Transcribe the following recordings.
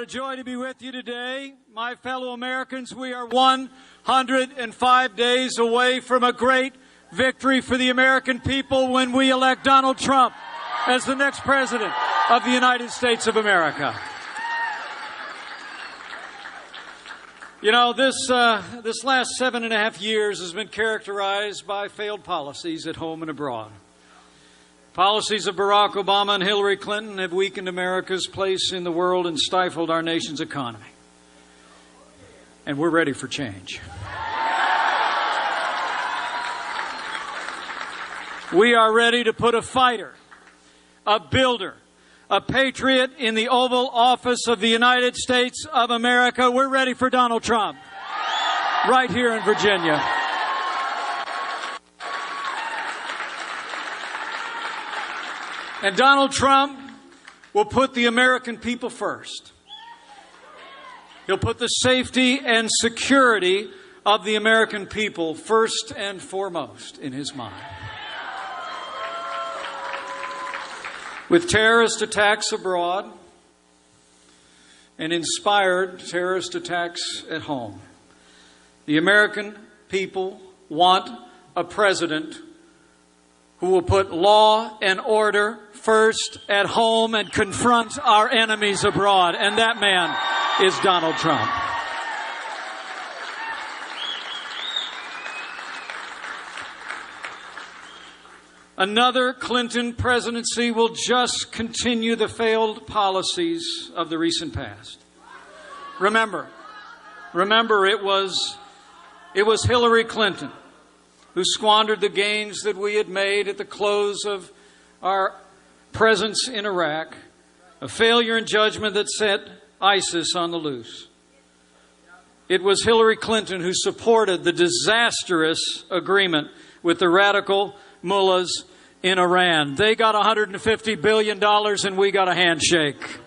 a joy to be with you today. My fellow Americans, we are 105 days away from a great victory for the American people when we elect Donald Trump as the next president of the United States of America. You know, this last 7.5 years has been characterized by failed policies at home and abroad. Policies of Barack Obama and Hillary Clinton have weakened America's place in the world and stifled our nation's economy. And we're ready for change. We are ready to put a fighter, a builder, a patriot in the Oval Office of the United States of America. We're ready for Donald Trump right here in Virginia. And Donald Trump will put the American people first. He'll put the safety and security of the American people first and foremost in his mind. With terrorist attacks abroad and inspired terrorist attacks at home, the American people want a president who will put law and order first at home and confront our enemies abroad. And that man is Donald Trump. Another Clinton presidency will just continue the failed policies of the recent past. Remember, it was Hillary Clinton who squandered the gains that we had made at the close of our presence in Iraq, a failure in judgment that set ISIS on the loose. It was Hillary Clinton who supported the disastrous agreement with the radical mullahs in Iran. They got $150 billion and we got a handshake.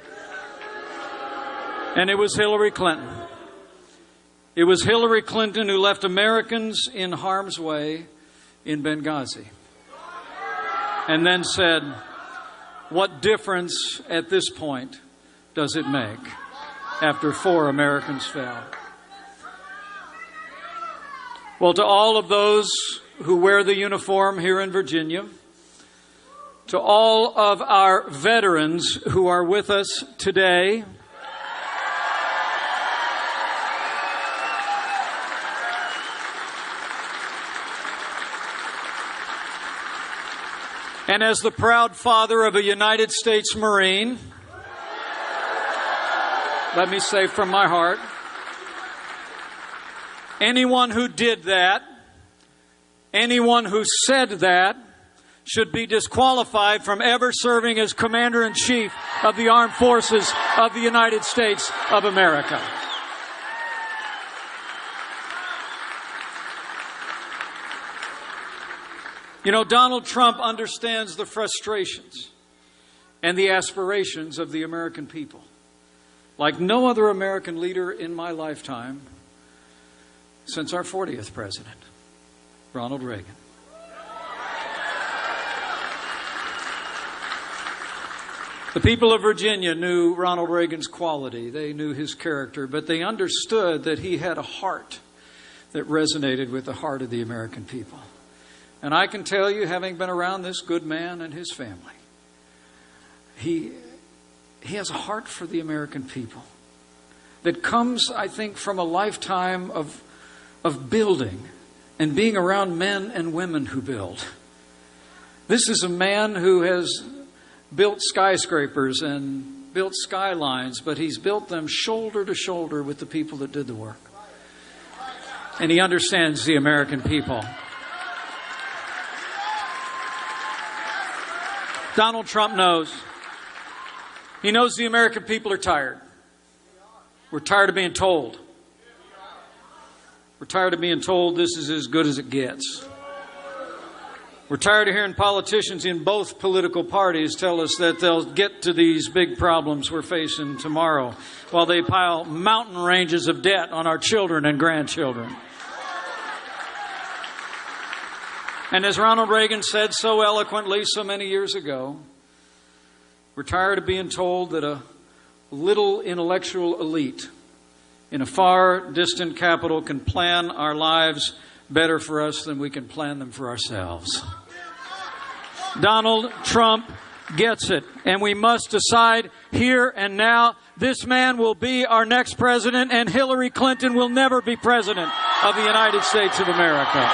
And it was Hillary Clinton. It was Hillary Clinton who left Americans in harm's way in Benghazi. And then said, what difference at this point does it make after 4 Americans fell? Well, to all of those who wear the uniform here in Virginia, to all of our veterans who are with us today, and as the proud father of a United States Marine, let me say from my heart, anyone who did that, anyone who said that, should be disqualified from ever serving as Commander-in-Chief of the Armed Forces of the United States of America. You know, Donald Trump understands the frustrations and the aspirations of the American people like no other American leader in my lifetime since our 40th president, Ronald Reagan. The people of Virginia knew Ronald Reagan's quality. They knew his character, but they understood that he had a heart that resonated with the heart of the American people. And I can tell you, having been around this good man and his family, he has a heart for the American people that comes, I think, from a lifetime of building and being around men and women who build. This is a man who has built skyscrapers and built skylines, but he's built them shoulder to shoulder with the people that did the work. And he understands the American people. Donald Trump knows. He knows the American people are tired. We're tired of being told. We're tired of being told this is as good as it gets. We're tired of hearing politicians in both political parties tell us that they'll get to these big problems we're facing tomorrow while they pile mountain ranges of debt on our children and grandchildren. And as Ronald Reagan said so eloquently so many years ago, we're tired of being told that a little intellectual elite in a far distant capital can plan our lives better for us than we can plan them for ourselves. Donald Trump gets it, and we must decide here and now, this man will be our next president, and Hillary Clinton will never be president of the United States of America.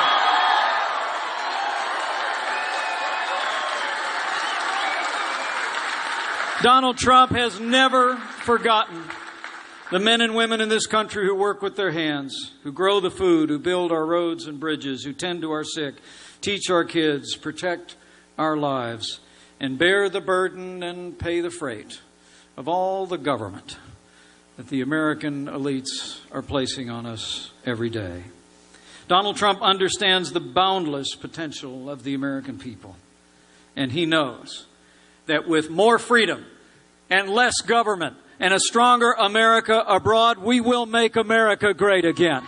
Donald Trump has never forgotten the men and women in this country who work with their hands, who grow the food, who build our roads and bridges, who tend to our sick, teach our kids, protect our lives, and bear the burden and pay the freight of all the government that the American elites are placing on us every day. Donald Trump understands the boundless potential of the American people, and he knows that with more freedom and less government and a stronger America abroad, we will make America great again.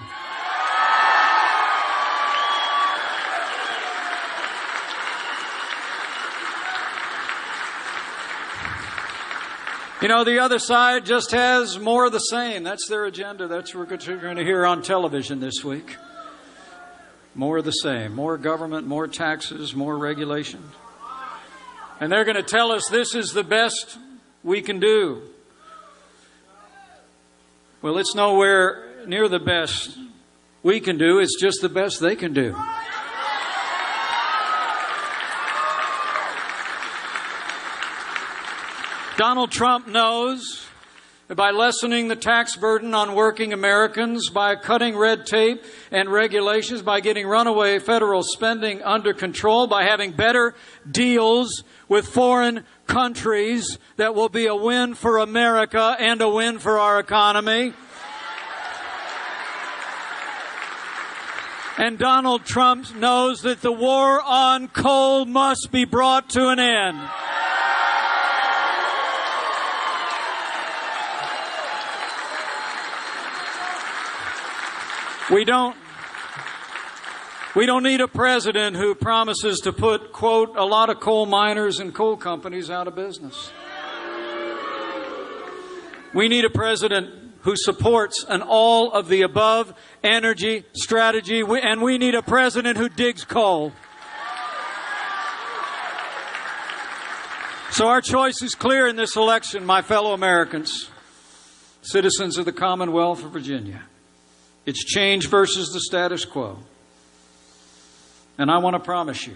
You know, the other side just has more of the same. That's their agenda. That's what you're going to hear on television this week. More of the same. More government, more taxes, more regulation. And they're going to tell us this is the best we can do. Well, it's nowhere near the best we can do. It's just the best they can do. Donald Trump knows that by lessening the tax burden on working Americans, by cutting red tape and regulations, by getting runaway federal spending under control, by having better deals with foreign countries, that will be a win for America and a win for our economy. And Donald Trump knows that the war on coal must be brought to an end. We don't need a president who promises to put, quote, a lot of coal miners and coal companies out of business. We need a president who supports an all-of-the-above energy strategy, and we need a president who digs coal. So our choice is clear in this election, my fellow Americans, citizens of the Commonwealth of Virginia. It's change versus the status quo. And I want to promise you,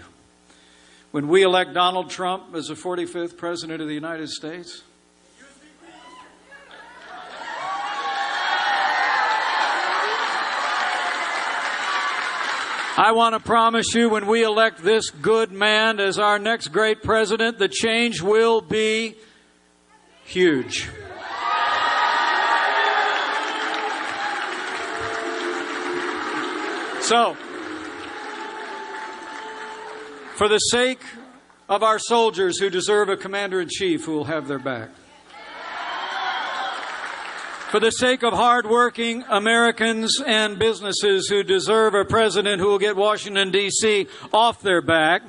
when we elect Donald Trump as the 45th President of the United States, I want to promise you, when we elect this good man as our next great president, the change will be huge. So, for the sake of our soldiers who deserve a commander-in-chief who will have their back, for the sake of hardworking Americans and businesses who deserve a president who will get Washington, D.C. off their back,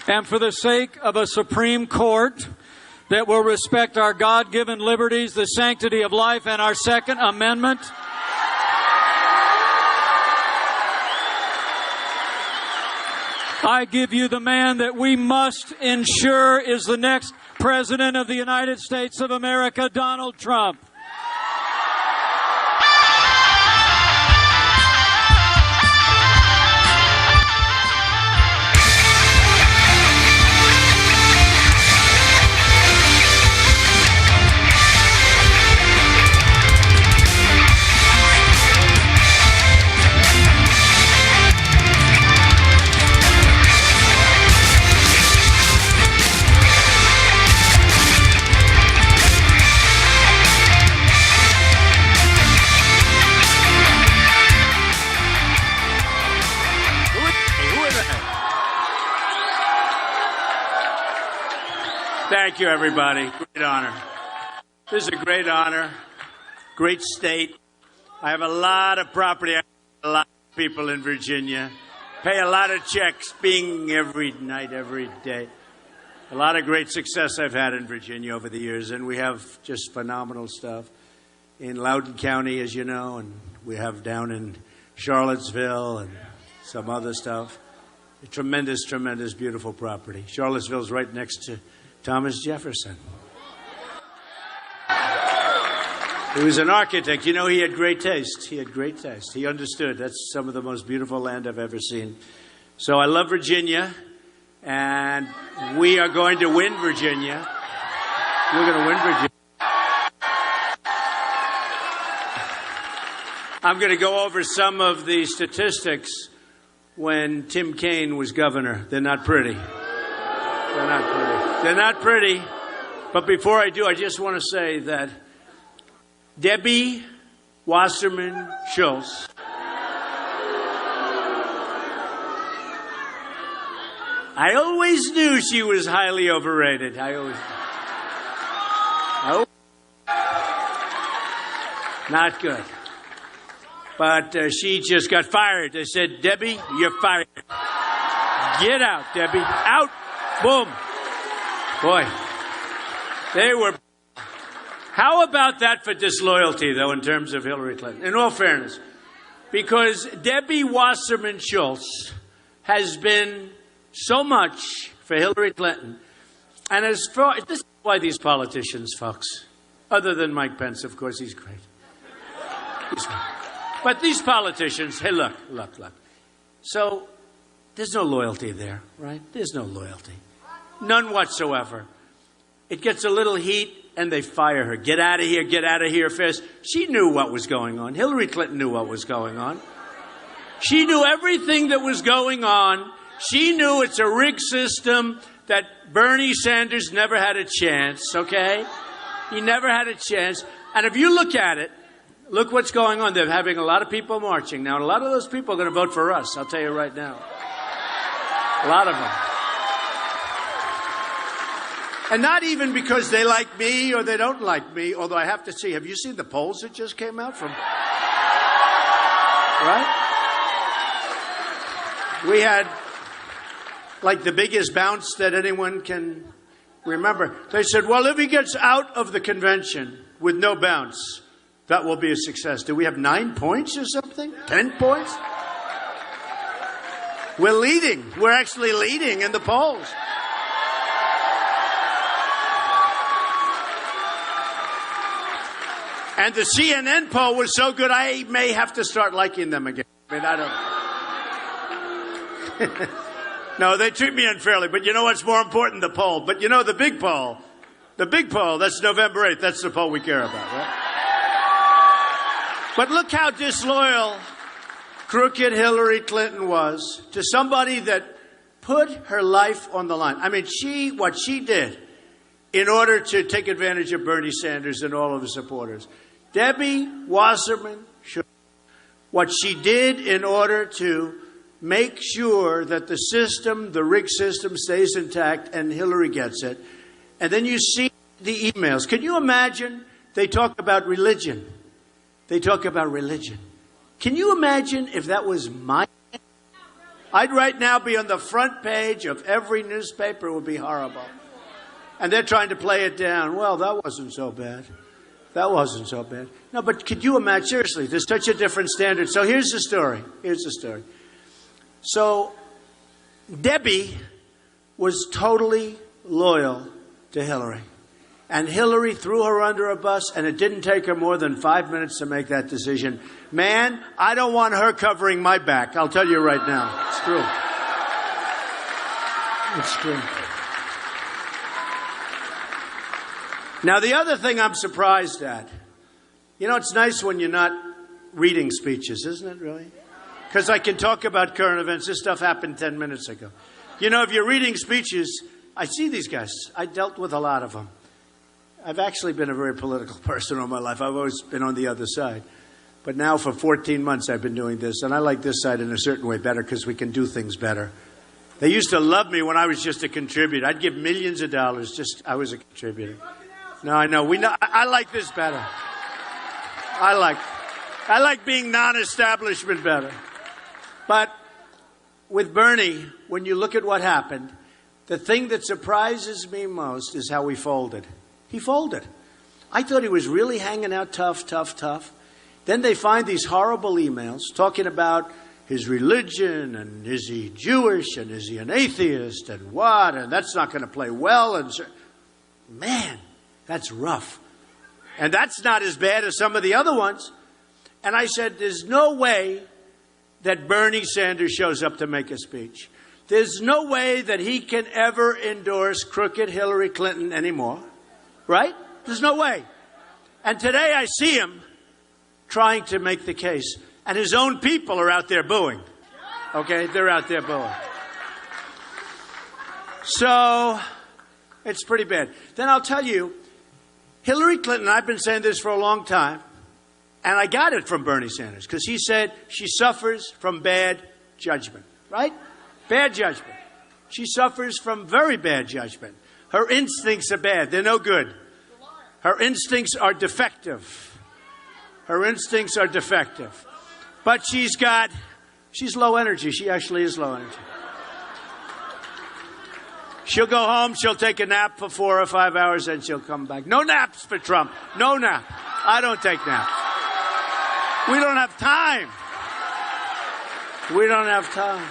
and for the sake of a Supreme Court that will respect our God-given liberties, the sanctity of life, and our Second Amendment, I give you the man that we must ensure is the next President of the United States of America, Donald Trump. Thank you, everybody. Great honor. This is a great honor. Great state. I have a lot of property. I have a lot of people in Virginia. Pay a lot of checks, being every night, every day. A lot of great success I've had in Virginia over the years, and we have just phenomenal stuff in Loudoun County, as you know, and we have down in Charlottesville and some other stuff. A tremendous, tremendous, beautiful property. Charlottesville's right next to Thomas Jefferson. He was an architect. You know, he had great taste. He had great taste. He understood. That's some of the most beautiful land I've ever seen. So I love Virginia, and we are going to win Virginia. We're going to win Virginia. I'm going to go over some of the statistics when Tim Kaine was governor. They're not pretty. They're not pretty. They're not pretty. But before I do, I just want to say that Debbie Wasserman Schultz I always knew she was highly overrated. Not good. But she just got fired. They said, Debbie, you're fired. Get out, Debbie. Out. Boom. Boy. They were... How about that for disloyalty, though, in terms of Hillary Clinton? In all fairness. Because Debbie Wasserman Schultz has been so much for Hillary Clinton. And as far... This is why these politicians, folks, other than Mike Pence, of course, he's great. He's great. But these politicians, hey, look. So there's no loyalty there, right? There's no loyalty. None whatsoever. It gets a little heat and they fire her. Get out of here fast. She knew what was going on. Hillary Clinton knew what was going on. She knew everything that was going on. She knew it's a rigged system, that Bernie Sanders never had a chance, okay? He never had a chance. And if you look at it, look what's going on. They're having a lot of people marching now. And a lot of those people are going to vote for us, I'll tell you right now. A lot of them. And not even because they like me or they don't like me, although I have to see, have you seen the polls that just came out from... Right? We had, like, the biggest bounce that anyone can remember. They said, well, if he gets out of the convention with no bounce, that will be a success. Do we have 9 points or something? 10 points? We're leading. We're actually leading in the polls. And the CNN poll was so good, I may have to start liking them again. I mean, I don't... No, they treat me unfairly. But you know what's more important? The poll. But you know, the big poll, that's November 8th. That's the poll we care about, right? But look how disloyal crooked Hillary Clinton was to somebody that put her life on the line. I mean, what she did in order to take advantage of Bernie Sanders and all of his supporters. Debbie Wasserman Schultz, what she did in order to make sure that the system, the rigged system, stays intact and Hillary gets it. And then you see the emails. Can you imagine? They talk about religion. They talk about religion. Can you imagine if that was my... I'd right now be on the front page of every newspaper. It would be horrible. And they're trying to play it down. Well, that wasn't so bad. That wasn't so bad. No, but could you imagine? Seriously, there's such a different standard. So here's the story. So Debbie was totally loyal to Hillary. And Hillary threw her under a bus, and it didn't take her more than 5 minutes to make that decision. Man, I don't want her covering my back. I'll tell you right now. It's true. It's true. Now, the other thing I'm surprised at, you know, it's nice when you're not reading speeches, isn't it, really? Because I can talk about current events. This stuff happened 10 minutes ago. You know, if you're reading speeches, I see these guys. I dealt with a lot of them. I've actually been a very political person all my life. I've always been on the other side. But now for 14 months I've been doing this, and I like this side in a certain way better because we can do things better. They used to love me when I was just a contributor. I'd give millions of dollars I was a contributor. No, I know. I like this better. I like being non-establishment better. But with Bernie, when you look at what happened, The thing that surprises me most is how he folded. He folded. I thought he was really hanging out tough. Then they find these horrible emails talking about his religion, and is he Jewish, and is he an atheist, and what, and that's not going to play well. And man, that's rough. And that's not as bad as some of the other ones. And I said, there's no way that Bernie Sanders shows up to make a speech. There's no way that he can ever endorse crooked Hillary Clinton anymore. Right? There's no way. And today I see him trying to make the case. And his own people are out there booing. Okay? They're out there booing. So, it's pretty bad. Then I'll tell you, Hillary Clinton, I've been saying this for a long time, and I got it from Bernie Sanders, because he said she suffers from bad judgment. Right? Bad judgment. She suffers from very bad judgment. Her instincts are bad. They're no good. Her instincts are defective. Her instincts are defective. But she's low energy. She actually is low energy. She'll go home, she'll take a nap for 4 or 5 hours, and she'll come back. No naps for Trump. No nap. I don't take naps. We don't have time. We don't have time.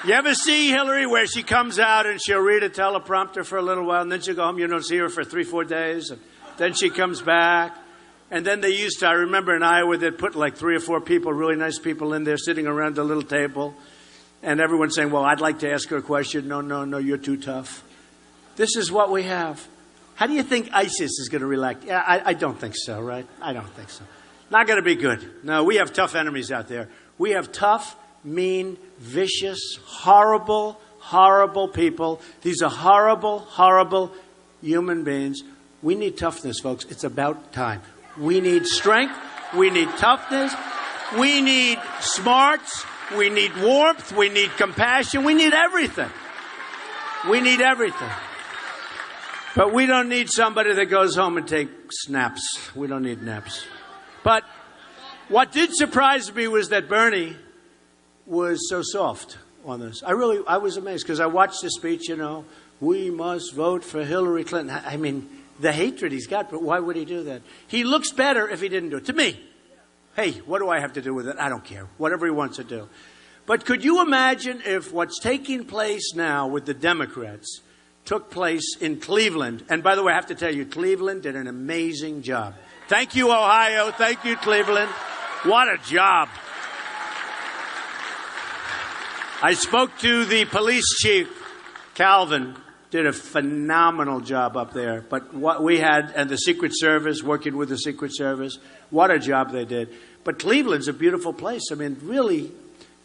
You ever see Hillary where she comes out and she'll read a teleprompter for a little while, and then she'll go home, you don't see her for 3-4 days, and then she comes back. And then they used to, I remember in Iowa, they'd put like 3 or 4 people, really nice people in there sitting around a little table. And everyone's saying, well, I'd like to ask her a question. No, you're too tough. This is what we have. How do you think ISIS is going to react? Yeah, I don't think so, right? I don't think so. Not going to be good. No, we have tough enemies out there. We have tough, mean, vicious, horrible people. These are horrible human beings. We need toughness, folks. It's about time. We need strength. We need toughness. We need smarts. We need warmth. We need compassion. We need everything. We need everything. But we don't need somebody that goes home and takes naps. We don't need naps. But what did surprise me was that Bernie was so soft on this. I was amazed, because I watched the speech, we must vote for Hillary Clinton. I mean, the hatred he's got, but why would he do that? He looks better if he didn't do it. To me. Hey, what do I have to do with it? I don't care. Whatever he wants to do. But could you imagine if what's taking place now with the Democrats took place in Cleveland? And by the way, I have to tell you, Cleveland did an amazing job. Thank you, Ohio. Thank you, Cleveland. What a job. I spoke to the police chief, Calvin. Did a phenomenal job up there. But what we had, and the Secret Service, working with the Secret Service, what a job they did. But Cleveland's a beautiful place. I mean, really,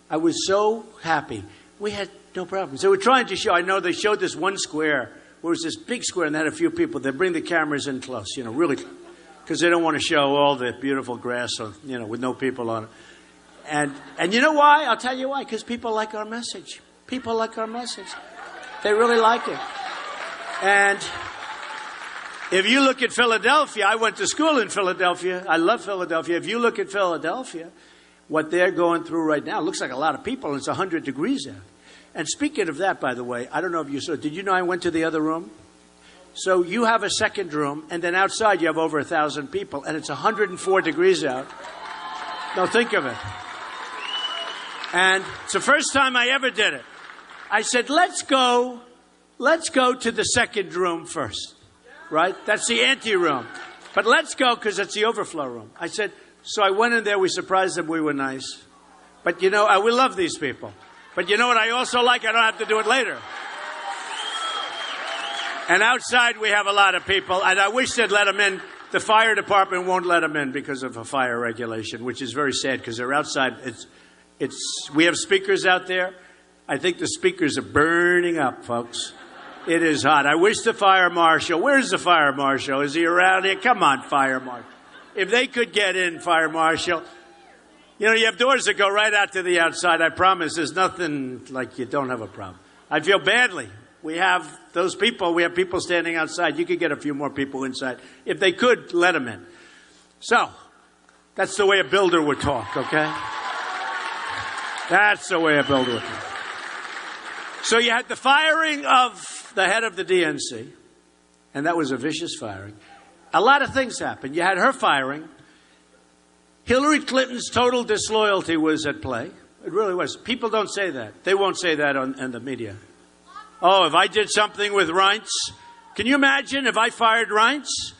I was so happy. We had no problems. They were trying to show, I know they showed this one square, where it was this big square, and they had a few people. They bring the cameras in close, really, because they don't want to show all the beautiful grass, with no people on it. And you know why? I'll tell you why. Because people like our message. People like our message. They really like it. And if you look at Philadelphia, I went to school in Philadelphia. I love Philadelphia. If you look at Philadelphia, what they're going through right now, it looks like a lot of people, and it's 100 degrees out. And speaking of that, by the way, I don't know if you saw, did you know I went to the other room? So you have a second room, and then outside you have over 1,000 people, and it's 104 degrees out. Now think of it. And it's the first time I ever did it. I said, let's go to the second room first, right? That's the ante room. But let's go, because it's the overflow room. I said, so I went in there, we surprised them, we were nice. But we love these people. But you know what I also like? I don't have to do it later. And outside we have a lot of people, and I wish they'd let them in. The fire department won't let them in because of a fire regulation, which is very sad, because they're outside. We have speakers out there. I think the speakers are burning up, folks. It is hot. I wish the fire marshal, where's the fire marshal? Is he around here? Come on, fire marshal. If they could get in, fire marshal. You have doors that go right out to the outside. I promise there's nothing like you don't have a problem. I feel badly. We have those people. We have people standing outside. You could get a few more people inside. If they could, let them in. So, that's the way a builder would talk, okay? That's the way a builder would talk. So you had the firing of the head of the DNC, and that was a vicious firing. A lot of things happened. You had her firing. Hillary Clinton's total disloyalty was at play. It really was. People don't say that. They won't say that in the media. Oh, if I did something with Reince, can you imagine if I fired Reince?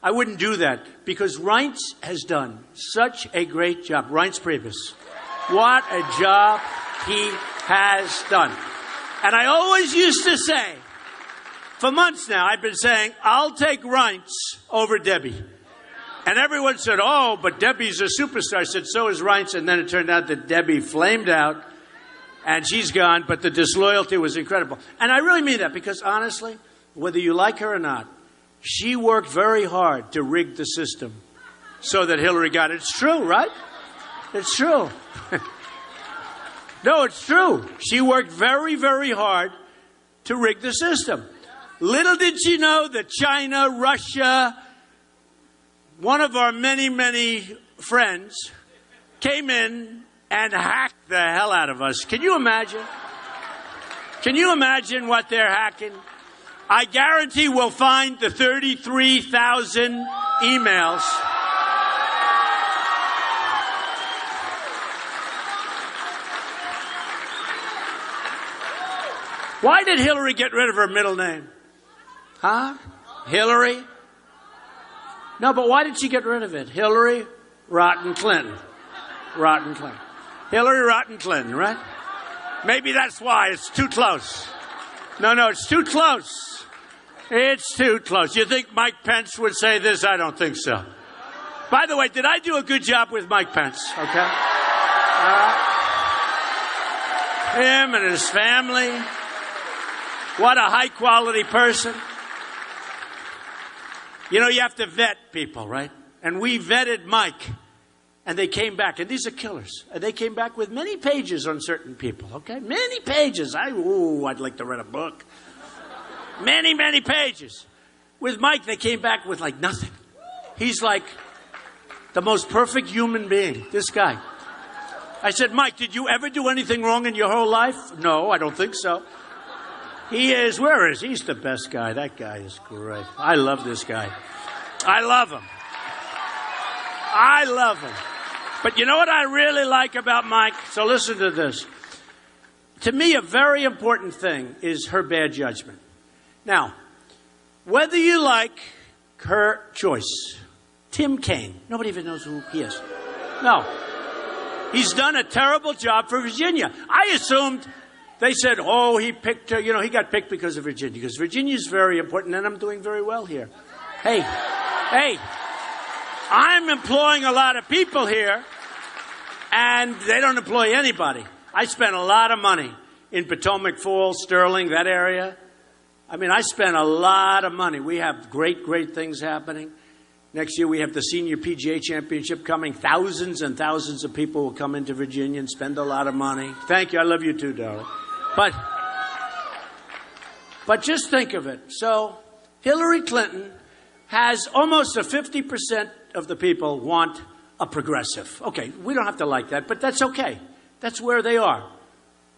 I wouldn't do that because Reince has done such a great job. Reince Priebus. What a job he has done. And I always used to say, for months now, I've been saying, I'll take Reince over Debbie. And everyone said, oh, but Debbie's a superstar. I said, so is Reince. And then it turned out that Debbie flamed out and she's gone, but the disloyalty was incredible. And I really mean that because honestly, whether you like her or not, she worked very hard to rig the system so that Hillary got it. It's true, right? It's true. No, it's true. She worked very, very hard to rig the system. Little did she know that China, Russia, one of our many, many friends came in and hacked the hell out of us. Can you imagine? Can you imagine what they're hacking? I guarantee we'll find the 33,000 emails. Why did Hillary get rid of her middle name? Huh? Hillary? No, but why did she get rid of it? Hillary Rotten Clinton. Rotten Clinton. Hillary Rotten Clinton, right? Maybe that's why. It's too close. No, it's too close. It's too close. You think Mike Pence would say this? I don't think so. By the way, did I do a good job with Mike Pence? Okay? Him and his family. What a high-quality person. You know, you have to vet people, right? And we vetted Mike, and they came back. And these are killers. And they came back with many pages on certain people, okay? Many pages. I'd like to read a book. Many, many pages. With Mike, they came back with, like, nothing. He's like the most perfect human being, this guy. I said, Mike, did you ever do anything wrong in your whole life? No, I don't think so. He is, where is he? He's the best guy. That guy is great. I love this guy. I love him. I love him. But you know what I really like about Mike? So listen to this. To me, a very important thing is her bad judgment. Now, whether you like her choice, Tim Kaine, nobody even knows who he is. No. He's done a terrible job for Virginia. I assumed they said, oh, he picked her. You know, he got picked because of Virginia. Because Virginia's very important, and I'm doing very well here. Hey, I'm employing a lot of people here, and they don't employ anybody. I spent a lot of money in Potomac Falls, Sterling, that area. I mean, I spent a lot of money. We have great, great things happening. Next year, we have the Senior PGA Championship coming. Thousands and thousands of people will come into Virginia and spend a lot of money. Thank you. I love you too, darling. But just think of it. So Hillary Clinton has almost 50% of the people want a progressive. Okay, we don't have to like that, but that's okay. That's where they are.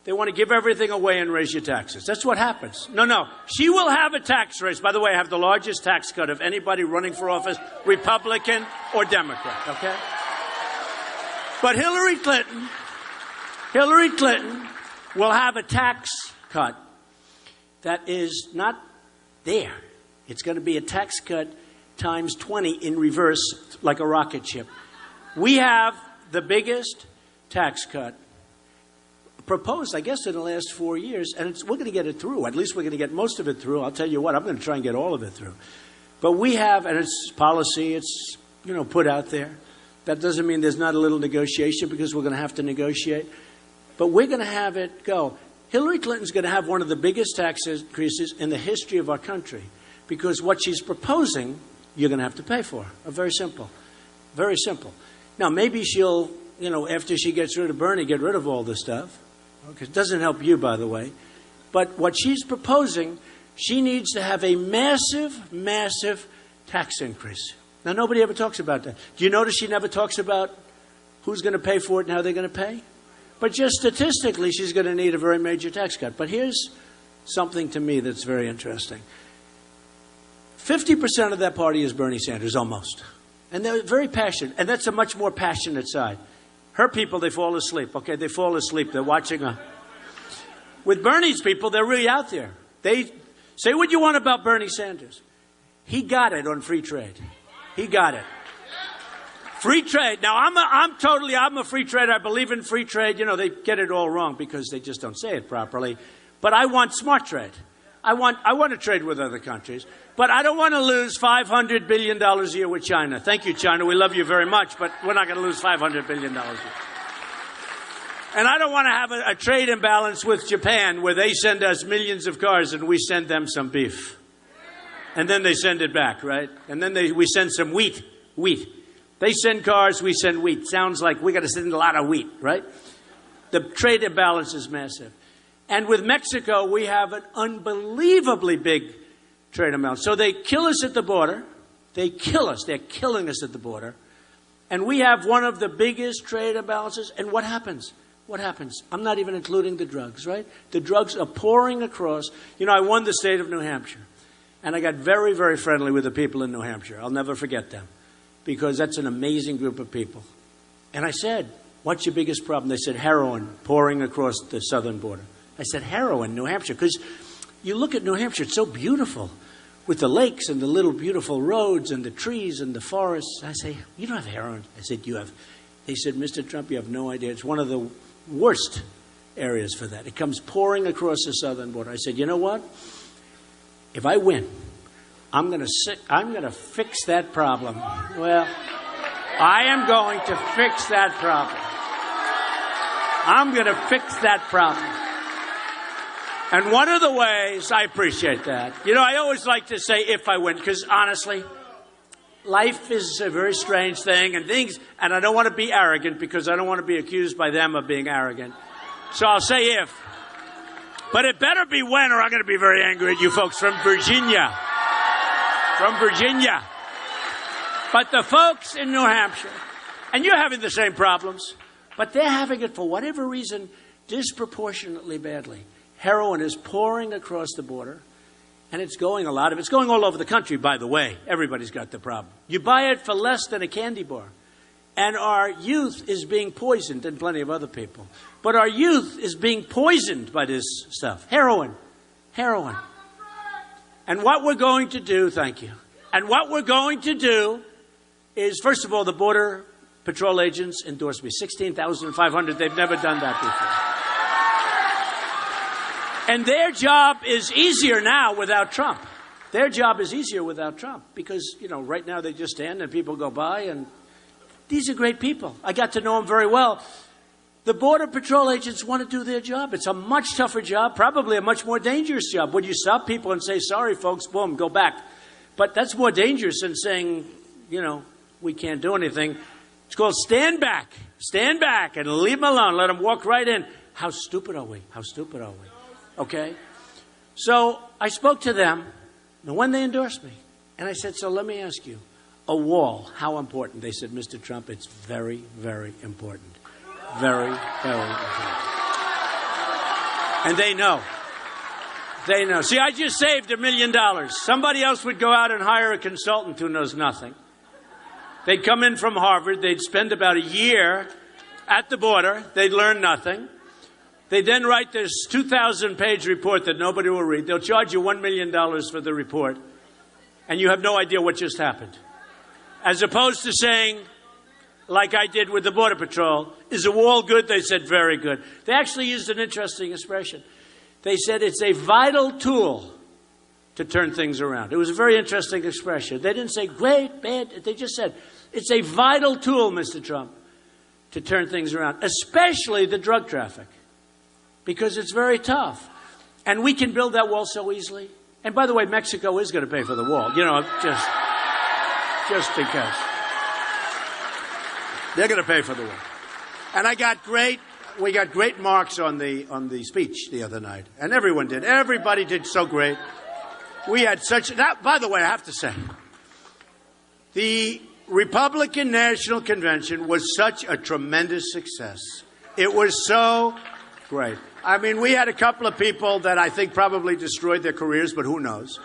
They want to give everything away and raise your taxes. That's what happens. No. She will have a tax raise. By the way, I have the largest tax cut of anybody running for office, Republican or Democrat, okay? But Hillary Clinton will have a tax cut that is not there. It's going to be a tax cut times 20 in reverse, like a rocket ship. We have the biggest tax cut proposed, I guess, in the last 4 years, and we're going to get it through. At least we're going to get most of it through. I'll tell you what, I'm going to try and get all of it through. But we have, and it's policy, it's, put out there. That doesn't mean there's not a little negotiation, because we're going to have to negotiate. But we're going to have it go. Hillary Clinton's going to have one of the biggest tax increases in the history of our country, because what she's proposing, you're going to have to pay for. Very simple. Very simple. Now, maybe she'll, after she gets rid of Bernie, get rid of all this stuff. Okay, it doesn't help you, by the way. But what she's proposing, she needs to have a massive, massive tax increase. Now, nobody ever talks about that. Do you notice she never talks about who's going to pay for it and how they're going to pay? But just statistically, she's going to need a very major tax cut. But here's something to me that's very interesting. 50% of that party is Bernie Sanders, almost. And they're very passionate. And that's a much more passionate side. Her people, they fall asleep. Okay, they fall asleep. They're watching a... With Bernie's people, they're really out there. They say what you want about Bernie Sanders. He got it on free trade. He got it. Free trade. Now, I'm a free trader. I believe in free trade. You know, they get it all wrong because they just don't say it properly. But I want smart trade. I want to trade with other countries. But I don't want to lose $500 billion a year with China. Thank you, China. We love you very much, but we're not going to lose $500 billion a year. And I don't want to have a trade imbalance with Japan where they send us millions of cars and we send them some beef. And then they send it back, right? And then we send some wheat. They send cars, we send wheat. Sounds like we got to send a lot of wheat, right? The trade imbalance is massive. And with Mexico, we have an unbelievably big trade imbalance. So they kill us at the border. They kill us. They're killing us at the border. And we have one of the biggest trade imbalances. And what happens? What happens? I'm not even including the drugs, right? The drugs are pouring across. You know, I won the state of New Hampshire. And I got very, very friendly with the people in New Hampshire. I'll never forget them. Because that's an amazing group of people. And I said, what's your biggest problem? They said, heroin pouring across the southern border. I said, heroin, New Hampshire. Because you look at New Hampshire, it's so beautiful. With the lakes and the little beautiful roads and the trees and the forests. I say, you don't have heroin. I said, you have. They said, Mr. Trump, you have no idea. It's one of the worst areas for that. It comes pouring across the southern border. I said, you know what? If I win, I'm going to fix that problem. Well, I am going to fix that problem. I'm going to fix that problem. And one of the ways, I appreciate that. You know, I always like to say if I win, because honestly, life is a very strange thing, and I don't want to be arrogant because I don't want to be accused by them of being arrogant. So I'll say if. But it better be when, or I'm going to be very angry at you folks from Virginia. From Virginia. But the folks in New Hampshire, and you're having the same problems, but they're having it for whatever reason disproportionately badly. Heroin is pouring across the border. And it's going all over the country, by the way. Everybody's got the problem. You buy it for less than a candy bar. And our youth is being poisoned, and plenty of other people. But our youth is being poisoned by this stuff. Heroin. And what we're going to do, thank you. And what we're going to do is, first of all, the Border Patrol agents endorsed me. 16,500. They've never done that before. And their job is easier now without Trump. Their job is easier without Trump because, you know, right now they just stand and people go by, and these are great people. I got to know them very well. The Border Patrol agents want to do their job. It's a much tougher job, probably a much more dangerous job. When you stop people and say, sorry, folks, boom, go back. But that's more dangerous than saying, you know, we can't do anything. It's called stand back and leave them alone. Let them walk right in. How stupid are we? Okay? So I spoke to them, and when they endorsed me, and I said, so let me ask you, a wall, how important? They said, Mr. Trump, it's very, very important. Very, very important. And they know. See, I just saved $1 million. Somebody else would go out and hire a consultant who knows nothing. They'd come in from Harvard. They'd spend about a year at the border. They'd learn nothing. They then write this 2,000-page report that nobody will read. They'll charge you $1 million for the report, and you have no idea what just happened. As opposed to saying, like I did with the Border Patrol, is a wall good? They said, very good. They actually used an interesting expression. They said it's a vital tool to turn things around. It was a very interesting expression. They didn't say great, bad. They just said, it's a vital tool, Mr. Trump, to turn things around, especially the drug traffic. Because it's very tough. And we can build that wall so easily. And by the way, Mexico is going to pay for the wall. You know, just because. They're going to pay for the wall. And we got great marks on the speech the other night. And everyone did. Everybody did so great. We had by the way, I have to say, the Republican National Convention was such a tremendous success. It was so great. I mean, we had a couple of people that I think probably destroyed their careers, but who knows?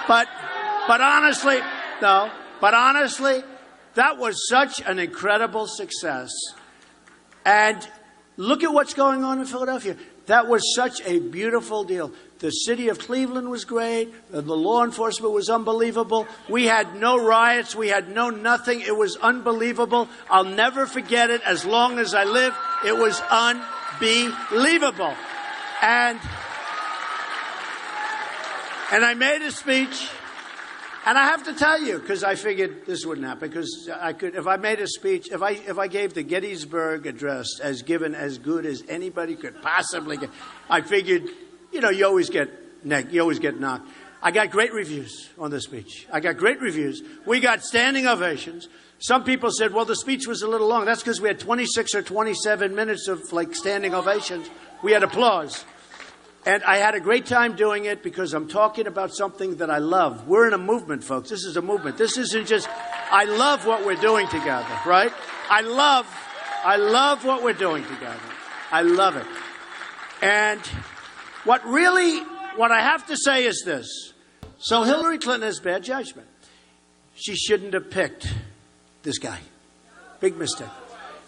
But honestly, no. But honestly, that was such an incredible success. And look at what's going on in Philadelphia. That was such a beautiful deal. The city of Cleveland was great. The law enforcement was unbelievable. We had no riots. We had no nothing. It was unbelievable. I'll never forget it as long as I live. It was unbelievable. And I made a speech. And I have to tell you, because I figured this wouldn't happen, because I could, if I made a speech, if I gave the Gettysburg Address as given as good as anybody could possibly get, I figured, you know, you always get knocked. I got great reviews on the speech. I got great reviews. We got standing ovations. Some people said, well, the speech was a little long. That's because we had 26 or 27 minutes of like standing ovations. We had applause. And I had a great time doing it because I'm talking about something that I love. We're in a movement, folks. This is a movement. This isn't just, I love what we're doing together, right? I love what we're doing together. I love it. And what I have to say is this. So Hillary Clinton has bad judgment. She shouldn't have picked this guy. Big mistake.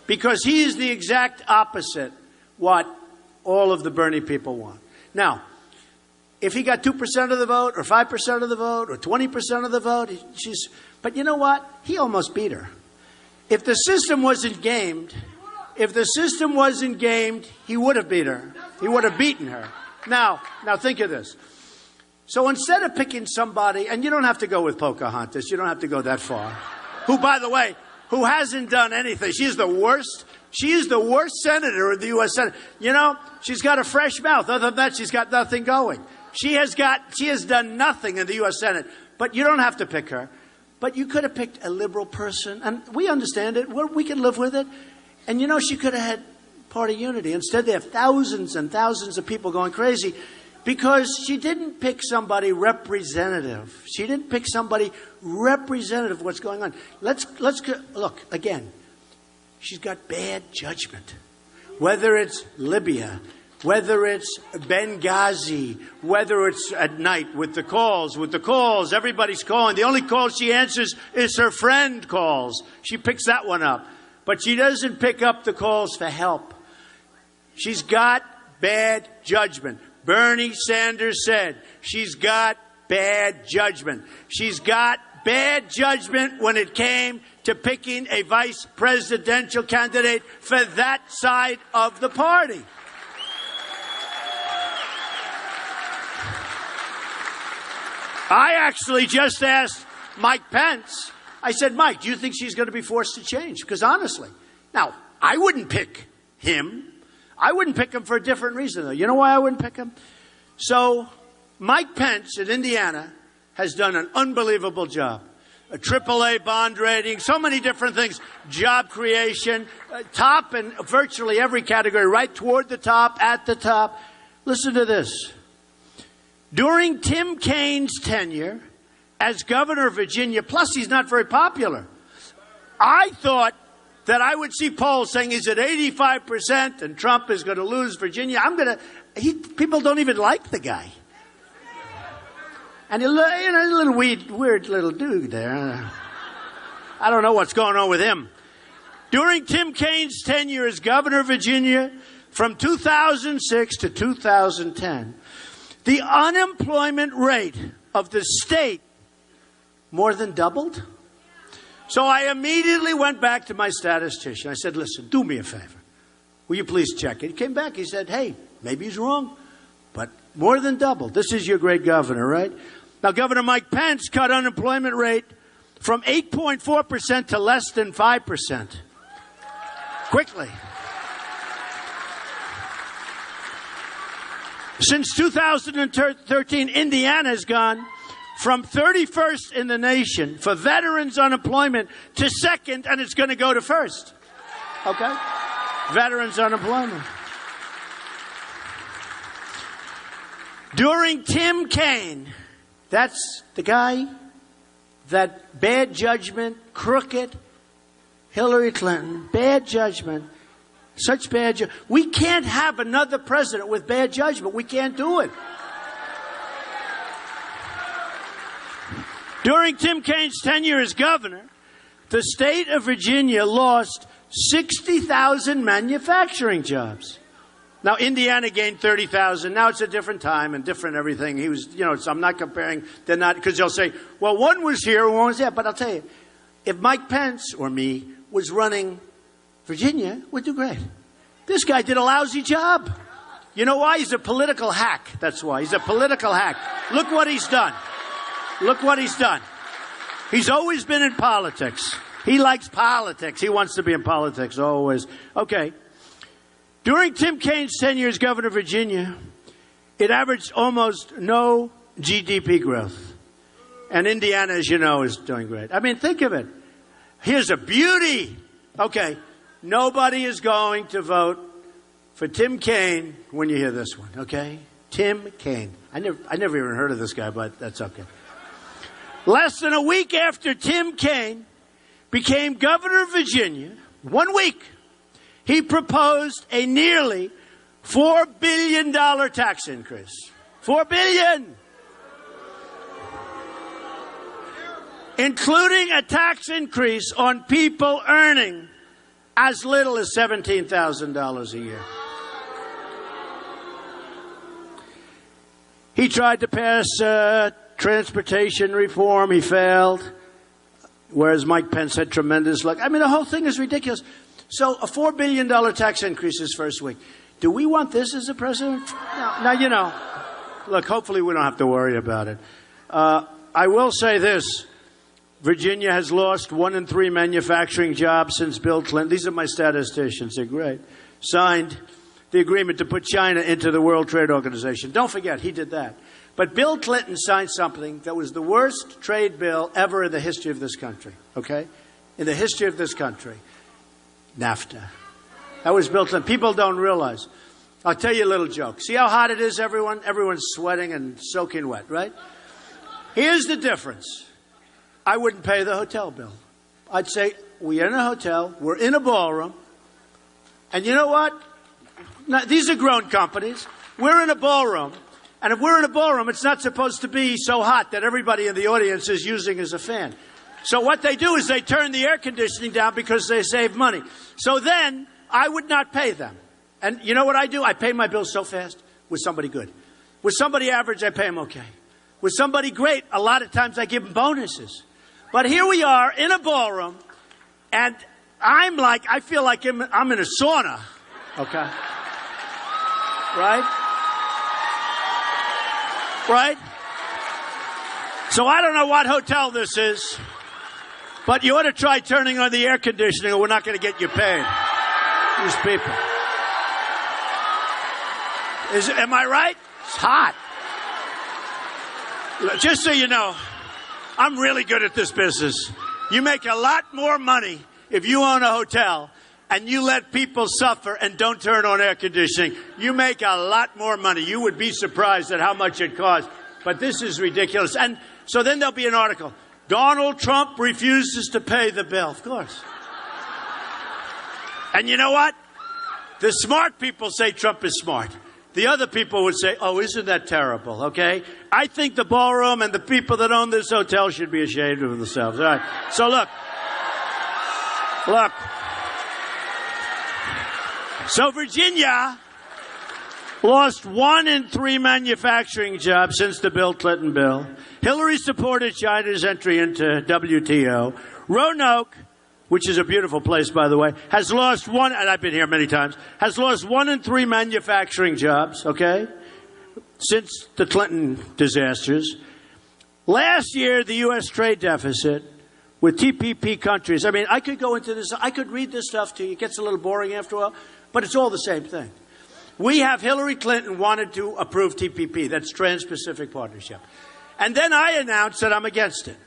Because he is the exact opposite what all of the Bernie people want. Now, if he got 2% of the vote or 5% of the vote or 20% of the vote, but you know what? He almost beat her. If the system wasn't gamed, he would have beat her. He would have beaten her. Now think of this. So instead of picking somebody, and you don't have to go with Pocahontas, you don't have to go that far, who, by the way, who hasn't done anything. She is the worst senator in the U.S. Senate. You know, she's got a fresh mouth. Other than that, she's got nothing going. She has done nothing in the U.S. Senate. But you don't have to pick her. But you could have picked a liberal person. And we understand it. We can live with it. And, you know, she could have had party unity. Instead, they have thousands and thousands of people going crazy because she didn't pick somebody representative. She didn't pick somebody representative of what's going on. Let's look, again. She's got bad judgment. Whether it's Libya, whether it's Benghazi, whether it's at night with the calls, everybody's calling. The only call she answers is her friend calls. She picks that one up. But she doesn't pick up the calls for help. She's got bad judgment. Bernie Sanders said she's got bad judgment. She's got bad judgment when it came to picking a vice presidential candidate for that side of the party. I actually just asked Mike Pence. I said, Mike, do you think she's going to be forced to change? Because honestly, now, I wouldn't pick him. I wouldn't pick him for a different reason, though. You know why I wouldn't pick him? So Mike Pence in Indiana has done an unbelievable job. A AAA bond rating, so many different things, job creation, top in virtually every category, right toward the top, at the top. Listen to this. During Tim Kaine's tenure as governor of Virginia, plus he's not very popular, I thought that I would see polls saying he's at 85% and Trump is going to lose Virginia. People don't even like the guy. And a little weird little dude there. I don't know what's going on with him. During Tim Kaine's tenure as governor of Virginia, from 2006 to 2010, the unemployment rate of the state more than doubled. So I immediately went back to my statistician. I said, listen, do me a favor. Will you please check it? He came back. He said, hey, maybe he's wrong, but more than doubled. This is your great governor, right? Now, Governor Mike Pence cut unemployment rate from 8.4% to less than 5%. Quickly. Since 2013, Indiana has gone from 31st in the nation for veterans unemployment to second, and it's going to go to first. Okay? Veterans unemployment. During Tim Kaine, that's the guy that bad judgment, crooked Hillary Clinton, bad judgment. Such bad judgment. We can't have another president with bad judgment. We can't do it. During Tim Kaine's tenure as governor, the state of Virginia lost 60,000 manufacturing jobs. Now, Indiana gained 30,000. Now it's a different time and different everything. He was, so I'm not comparing. They're not, because they'll say, well, one was here and one was there. But I'll tell you, if Mike Pence or me was running Virginia, we'd do great. This guy did a lousy job. You know why? He's a political hack. That's why. He's a political hack. Look what he's done. Look what he's done. He's always been in politics. He likes politics. He wants to be in politics, always. Okay. During Tim Kaine's tenure as governor of Virginia, it averaged almost no GDP growth. And Indiana, as you know, is doing great. I mean, think of it. Here's a beauty. Okay. Nobody is going to vote for Tim Kaine when you hear this one, okay? Tim Kaine. I never even heard of this guy, but that's okay. Less than a week after Tim Kaine became governor of Virginia, 1 week, he proposed a nearly $4 billion tax increase. $4 billion! Including a tax increase on people earning as little as $17,000 a year. He tried to pass transportation reform. He failed. Whereas Mike Pence had tremendous luck. I mean, the whole thing is ridiculous. So a $4 billion tax increase his first week. Do we want this as a president? No. Now, look, hopefully we don't have to worry about it. I will say this. Virginia has lost 1 in 3 manufacturing jobs since Bill Clinton. These are my statisticians. They're great. Signed the agreement to put China into the World Trade Organization. Don't forget, he did that. But Bill Clinton signed something that was the worst trade bill ever in the history of this country. Okay? In the history of this country. NAFTA. That was Bill Clinton. People don't realize. I'll tell you a little joke. See how hot it is, everyone? Everyone's sweating and soaking wet, right? Here's the difference. I wouldn't pay the hotel bill. I'd say, we're in a hotel, we're in a ballroom, and you know what? Now, these are grown companies. We're in a ballroom, and if we're in a ballroom, it's not supposed to be so hot that everybody in the audience is using as a fan. So what they do is they turn the air conditioning down because they save money. So then, I would not pay them. And you know what I do? I pay my bills so fast with somebody good. With somebody average, I pay them okay. With somebody great, a lot of times I give them bonuses. But here we are in a ballroom, and I feel like I'm in a sauna. Okay? Right? Right? So I don't know what hotel this is, but you ought to try turning on the air conditioning or we're not going to get you paid. These people. Am I right? It's hot. Just so you know, I'm really good at this business. You make a lot more money if you own a hotel and you let people suffer and don't turn on air conditioning. You make a lot more money. You would be surprised at how much it costs. But this is ridiculous. And so then there'll be an article. Donald Trump refuses to pay the bill. Of course. And you know what? The smart people say Trump is smart. The other people would say, oh, isn't that terrible, okay? I think the ballroom and the people that own this hotel should be ashamed of themselves. All right. So look. So Virginia lost 1 in 3 manufacturing jobs since the Bill Clinton bill. Hillary supported China's entry into WTO. Roanoke, which is a beautiful place, by the way, has lost 1, and I've been here many times, has lost 1 in 3 manufacturing jobs, okay, since the Clinton disasters. Last year, the U.S. trade deficit with TPP countries, I mean, I could go into this, I could read this stuff to you. It gets a little boring after a while, but it's all the same thing. We have Hillary Clinton wanted to approve TPP, that's Trans-Pacific Partnership. And then I announced that I'm against it.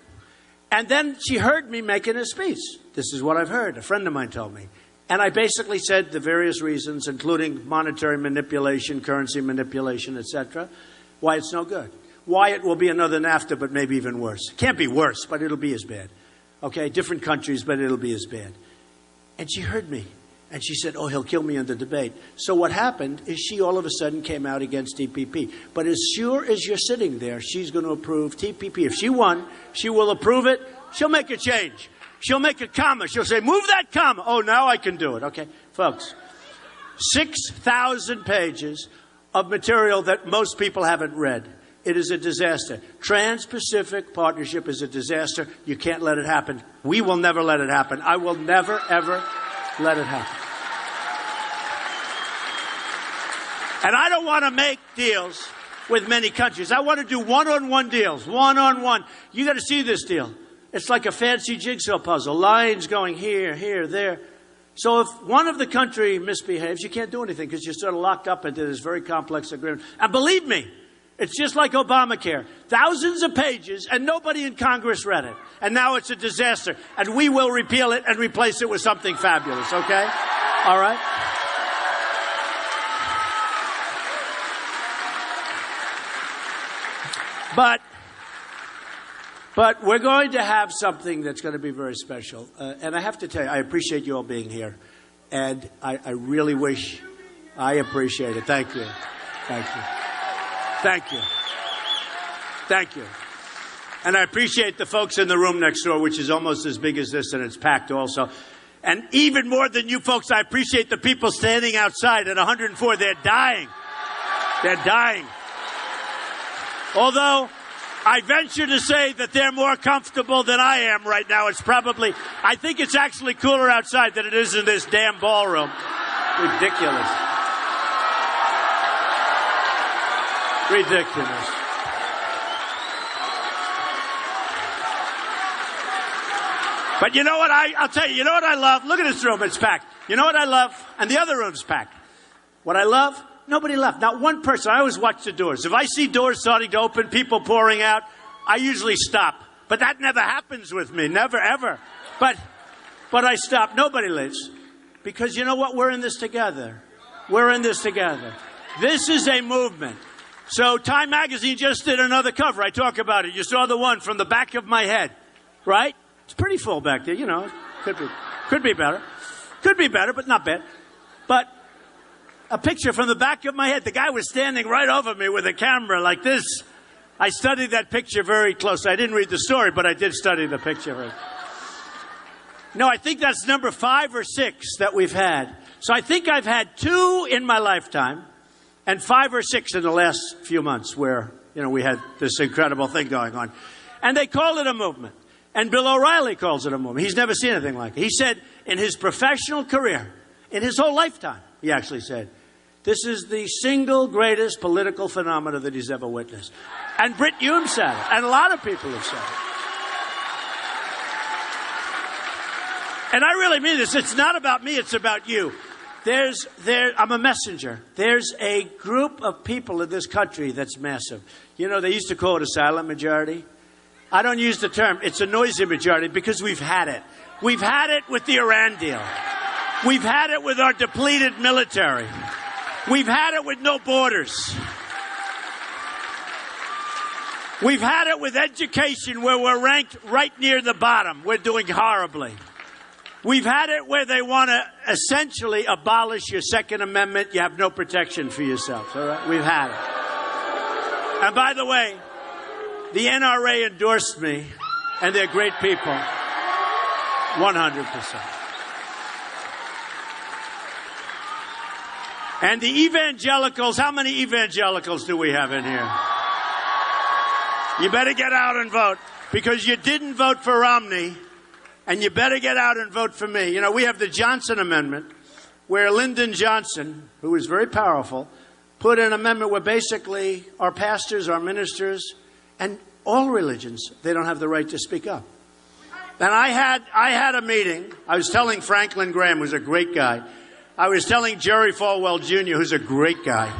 And then she heard me making a speech. This is what I've heard. A friend of mine told me. And I basically said the various reasons, including monetary manipulation, currency manipulation, etc., why it's no good. Why it will be another NAFTA, but maybe even worse. It can't be worse, but it'll be as bad. Okay, different countries, but it'll be as bad. And she heard me. And she said, oh, he'll kill me in the debate. So what happened is she all of a sudden came out against TPP. But as sure as you're sitting there, she's going to approve TPP. If she won, she will approve it. She'll make a change. She'll make a comma. She'll say, move that comma. Oh, now I can do it. Okay, folks, 6,000 pages of material that most people haven't read. It is a disaster. Trans-Pacific Partnership is a disaster. You can't let it happen. We will never let it happen. I will never, ever let it happen. And I don't want to make deals with many countries. I want to do one-on-one deals, one-on-one. You got to see this deal. It's like a fancy jigsaw puzzle. Lines going here, here, there. So if one of the country misbehaves, you can't do anything because you're sort of locked up into this very complex agreement. And believe me, it's just like Obamacare. Thousands of pages, and nobody in Congress read it. And now it's a disaster. And we will repeal it and replace it with something fabulous, okay? All right? But we're going to have something that's going to be very special. And I have to tell you, I appreciate you all being here. And I really wish I appreciate it. Thank you. Thank you. Thank you. Thank you. And I appreciate the folks in the room next door, which is almost as big as this, and it's packed also. And even more than you folks, I appreciate the people standing outside at 104. They're dying. They're dying. Although I venture to say that they're more comfortable than I am right now. I think it's actually cooler outside than it is in this damn ballroom. Ridiculous. Ridiculous. But you know what? I'll tell you, you know what I love? Look at this room. It's packed. You know what I love? And the other room's packed. What I love? Nobody left. Not one person. I always watch the doors. If I see doors starting to open, people pouring out, I usually stop. But that never happens with me. Never, ever. But I stop. Nobody leaves. Because you know what? We're in this together. We're in this together. This is a movement. So Time Magazine just did another cover. I talk about it. You saw the one from the back of my head, right? It's pretty full back there. You know, could be better. Could be better, but not bad. But a picture from the back of my head. The guy was standing right over me with a camera like this. I studied that picture very closely. I didn't read the story, but I did study the picture. No, I think that's number 5 or 6 that we've had. So I think I've had 2 in my lifetime and 5 or 6 in the last few months where, you know, we had this incredible thing going on. And they call it a movement. And Bill O'Reilly calls it a movement. He's never seen anything like it. He said in his professional career, in his whole lifetime, he actually said, this is the single greatest political phenomenon that he's ever witnessed. And Britt Hume said it. And a lot of people have said it. And I really mean this. It's not about me. It's about you. I'm a messenger. There's a group of people in this country that's massive. You know, they used to call it a silent majority. I don't use the term. It's a noisy majority because we've had it. We've had it with the Iran deal. We've had it with our depleted military. We've had it with no borders. We've had it with education where we're ranked right near the bottom. We're doing horribly. We've had it where they want to essentially abolish your Second Amendment. You have no protection for yourself. All right? We've had it. And by the way, the NRA endorsed me, and they're great people. 100%. And the evangelicals, how many evangelicals do we have in here? You better get out and vote, because you didn't vote for Romney, and you better get out and vote for me. You know, we have the Johnson Amendment, where Lyndon Johnson, who is very powerful, put an amendment where basically our pastors, our ministers, and all religions, they don't have the right to speak up. And I had a meeting. I was telling Franklin Graham, who's a great guy. I was telling Jerry Falwell Jr., who's a great guy.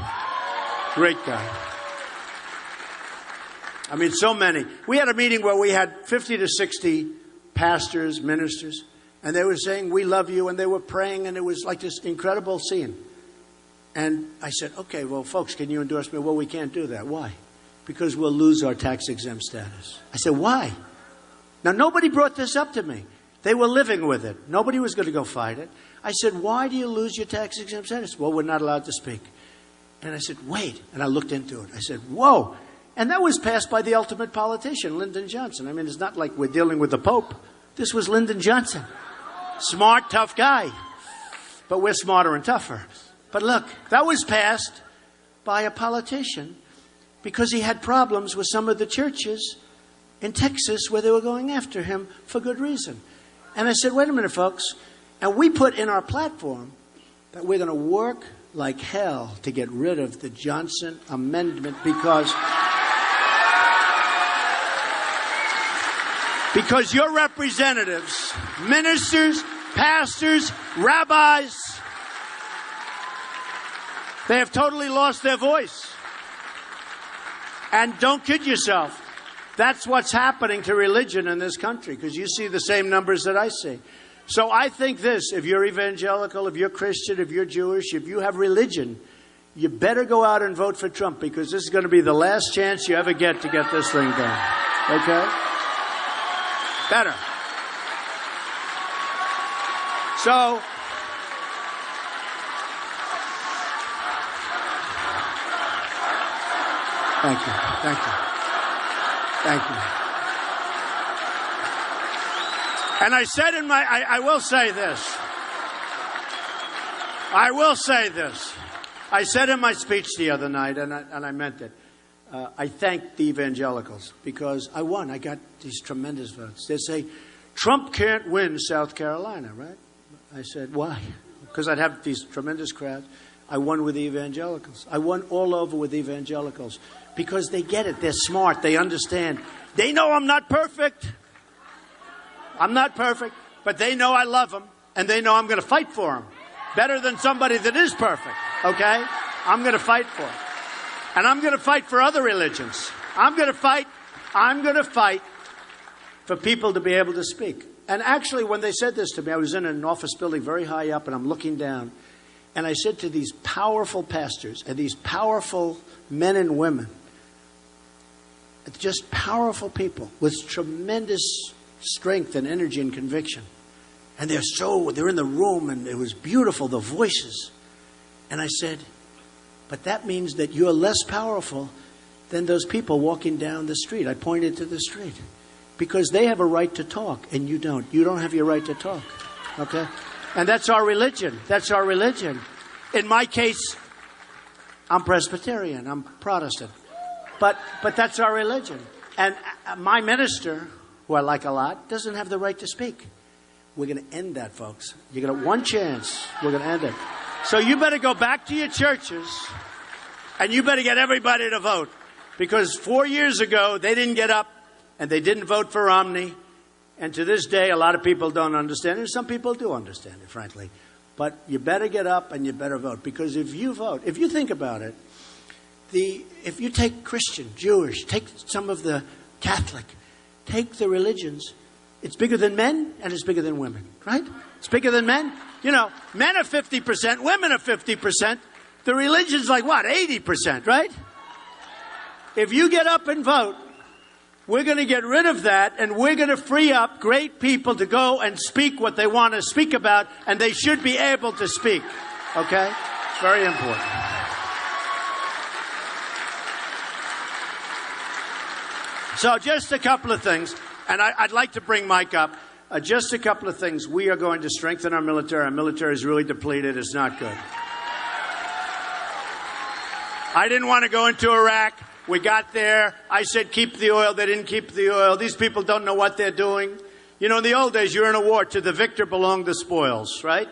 Great guy. I mean, so many. We had a meeting where we had 50 to 60 pastors, ministers, and they were saying, we love you, and they were praying, and it was like this incredible scene. And I said, okay, well, folks, can you endorse me? Well, we can't do that. Why? Because we'll lose our tax-exempt status. I said, why? Now, nobody brought this up to me. They were living with it. Nobody was going to go fight it. I said, why do you lose your tax-exempt status? Well, we're not allowed to speak. And I said, wait. And I looked into it. I said, whoa. And that was passed by the ultimate politician, Lyndon Johnson. I mean, it's not like we're dealing with the Pope. This was Lyndon Johnson. Smart, tough guy. But we're smarter and tougher. But look, that was passed by a politician because he had problems with some of the churches in Texas where they were going after him for good reason. And I said, wait a minute, folks. And we put in our platform that we're going to work like hell to get rid of the Johnson Amendment because your representatives, ministers, pastors, rabbis, they have totally lost their voice. And don't kid yourself. That's what's happening to religion in this country, because you see the same numbers that I see. So I think this, if you're evangelical, if you're Christian, if you're Jewish, if you have religion, you better go out and vote for Trump, because this is going to be the last chance you ever get to get this thing done. Okay? Better. So, thank you. Thank you. Thank you. And I said in my, I will say this. I will say this. I said in my speech the other night, and I meant it. I thanked the evangelicals because I won. I got these tremendous votes. They say, Trump can't win South Carolina, right? I said, why? Because I'd have these tremendous crowds. I won with the evangelicals. I won all over with evangelicals because they get it. They're smart. They understand. They know I'm not perfect. I'm not perfect, but they know I love them, and they know I'm going to fight for them. Better than somebody that is perfect, okay? I'm going to fight for them. And I'm going to fight for other religions. I'm going to fight for people to be able to speak. And actually, when they said this to me, I was in an office building very high up, and I'm looking down. And I said to these powerful pastors and these powerful men and women, just powerful people with tremendous strength and energy and conviction. And they're in the room, and it was beautiful, the voices. And I said, but that means that you're less powerful than those people walking down the street. I pointed to the street. Because they have a right to talk, and you don't. You don't have your right to talk. Okay? And that's our religion. That's our religion. In my case, I'm Presbyterian. I'm Protestant. But that's our religion. And my minister, who I like a lot, doesn't have the right to speak. We're going to end that, folks. You're going to have one chance. We're going to end it. So you better go back to your churches, and you better get everybody to vote. Because 4 years ago, they didn't get up, and they didn't vote for Romney. And to this day, a lot of people don't understand it. Some people do understand it, frankly. But you better get up and you better vote. Because if you vote, if you think about it, if you take Christian, Jewish, take some of the Catholic, take the religions, it's bigger than men and it's bigger than women, right? It's bigger than men. You know, men are 50%, women are 50%. The religion's like what, 80%, right? If you get up and vote, we're going to get rid of that, and we're going to free up great people to go and speak what they want to speak about, and they should be able to speak. Okay? It's very important. So just a couple of things, and I'd like to bring Mike up. Just a couple of things. We are going to strengthen our military. Our military is really depleted. It's not good. I didn't want to go into Iraq. We got there. I said, keep the oil. They didn't keep the oil. These people don't know what they're doing. You know, in the old days, you're in a war. To the victor belong the spoils, right?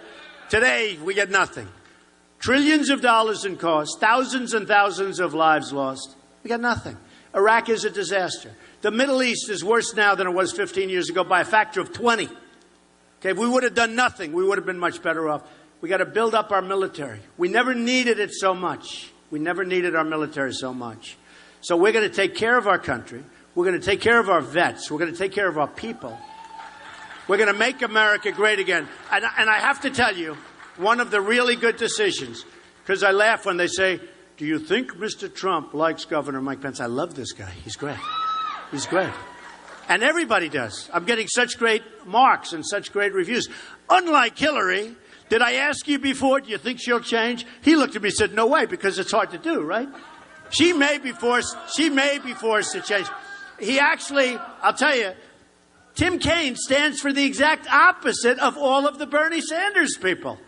Today, we get nothing. Trillions of dollars in costs. Thousands and thousands of lives lost. We got nothing. Iraq is a disaster. The Middle East is worse now than it was 15 years ago by a factor of 20. Okay, if we would have done nothing, we would have been much better off. We got to build up our military. We never needed it so much. We never needed our military so much. So we're going to take care of our country. We're going to take care of our vets. We're going to take care of our people. We're going to make America great again. And I have to tell you, one of the really good decisions, because I laugh when they say, do you think Mr. Trump likes Governor Mike Pence? I love this guy. He's great. He's great. And everybody does. I'm getting such great marks and such great reviews. Unlike Hillary, did I ask you before, do you think she'll change? He looked at me and said, no way, because it's hard to do, right? She may be forced to change. He actually, I'll tell you, Tim Kaine stands for the exact opposite of all of the Bernie Sanders people.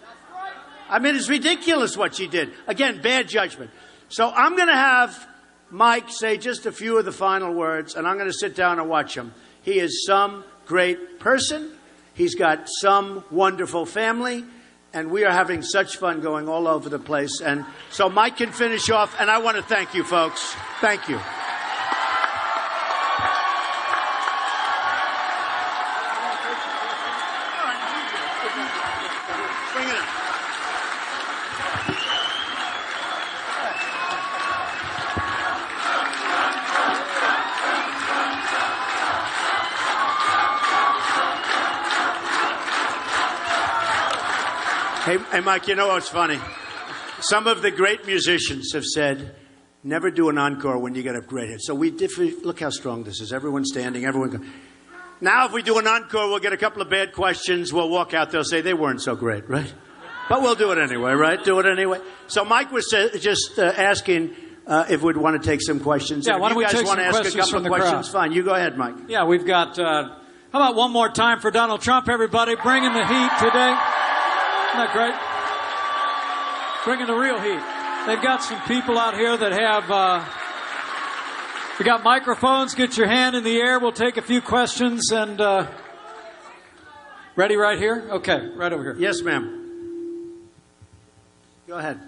I mean, it's ridiculous what she did. Again, bad judgment. So I'm going to have Mike say just a few of the final words, and I'm going to sit down and watch him. He is some great person. He's got some wonderful family, and we are having such fun going all over the place. And so Mike can finish off, and I want to thank you, folks. Thank you. Hey, Mike, you know what's funny? Some of the great musicians have said, never do an encore when you get a great hit. So look how strong this is. Everyone's standing, Now, if we do an encore, we'll get a couple of bad questions. We'll walk out, they'll say they weren't so great, right? But we'll do it anyway, right? Do it anyway. So Mike was just asking if we'd want to take some questions. Yeah, why don't we take some questions from the crowd? If you guys want to ask a couple of questions, fine. You go ahead, Mike. Yeah, we've got, how about one more time for Donald Trump, everybody? Bringing the heat today. Isn't that great? Bringing the real heat. They've got some people out here that have, we got microphones. Get your hand in the air. We'll take a few questions and, ready right here? Okay, right over here. Yes, ma'am. Go ahead.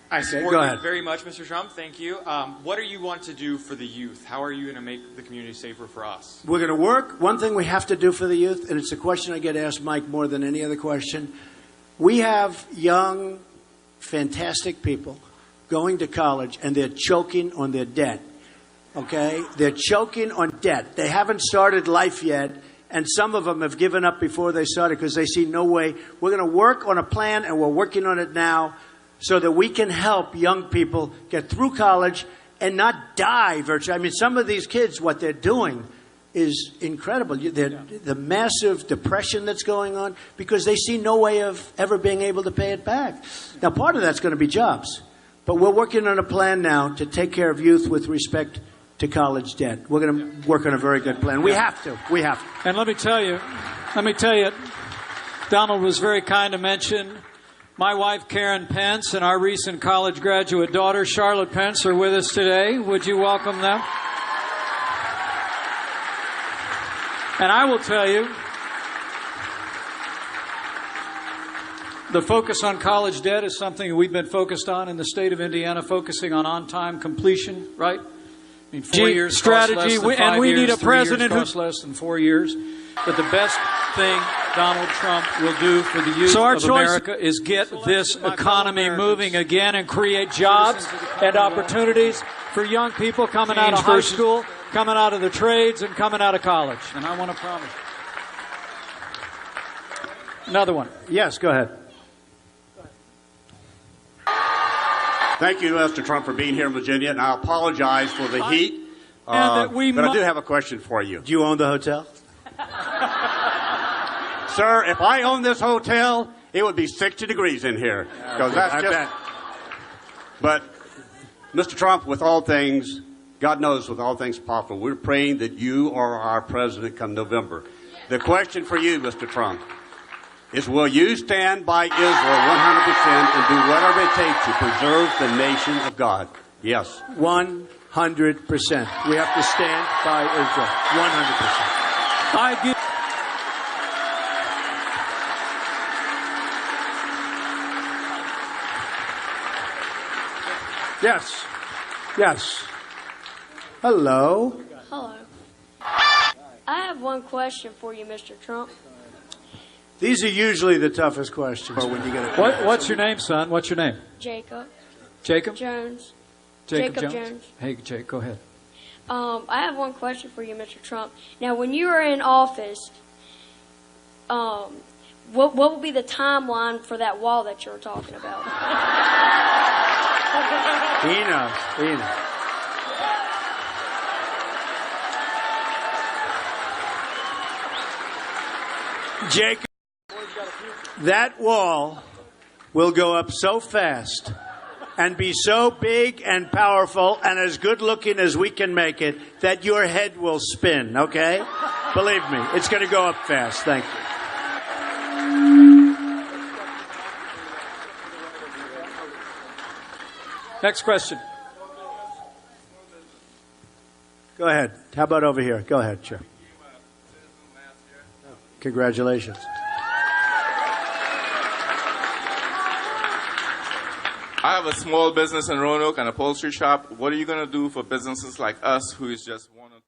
I support Go you ahead. very much, Mr. Trump. Thank you. What do you want to do for the youth? How are you going to make the community safer for us? We're going to work. One thing we have to do for the youth, and it's a question I get asked, Mike, more than any other question. We have young, fantastic people going to college, and they're choking on their debt. Okay? They're choking on debt. They haven't started life yet, and some of them have given up before they started because they see no way. We're going to work on a plan, and we're working on it now, so that we can help young people get through college and not die virtually. I mean, some of these kids, what they're doing is incredible. The massive depression that's going on because they see no way of ever being able to pay it back. Now, part of that's going to be jobs. But we're working on a plan now to take care of youth with respect to college debt. We're going to work on a very good plan. We have to. We have to. And let me tell you, Donald was very kind to mention my wife, Karen Pence, and our recent college graduate daughter, Charlotte Pence, are with us today. Would you welcome them? And I will tell you, the focus on college debt is something we've been focused on in the state of Indiana, focusing on-time completion, right? I mean, 4 years strategy, and we need a president who costs less than 4 years. But the best thing Donald Trump will do for the youth of America is get this economy moving again and create jobs and opportunities for young people coming out of high school, coming out of the trades, and coming out of college. And I want to promise. Another one. Yes, go ahead. Thank you, Mr. Trump, for being here in Virginia, and I apologize for the heat. But I do have a question for you. Do you own the hotel? Sir, if I owned this hotel, it would be 60 degrees in here. I bet. But, Mr. Trump, with all things, God knows with all things possible, we're praying that you are our president come November. The question for you, Mr. Trump, is will you stand by Israel 100% and do whatever it takes to preserve the nation of God? Yes. 100%. We have to stand by Israel. 100%. I give. Yes. Yes. Hello. Hello. I have one question for you, Mr. Trump. These are usually the toughest questions when you get it. What's your name, son? What's your name? Jacob. Jacob? Jones. Jacob Jones? Hey, Jake, go ahead. I have one question for you, Mr. Trump. Now, when you were in office, what will be the timeline for that wall that you were talking about? He knows. Jacob, that wall will go up so fast and be so big and powerful and as good looking as we can make it that your head will spin, okay? Believe me, it's going to go up fast. Thank you. Next question. Go ahead. How about over here? Go ahead, sure. Congratulations. I have a small business in Roanoke, an upholstery shop. What are you going to do for businesses like us who is just 1 or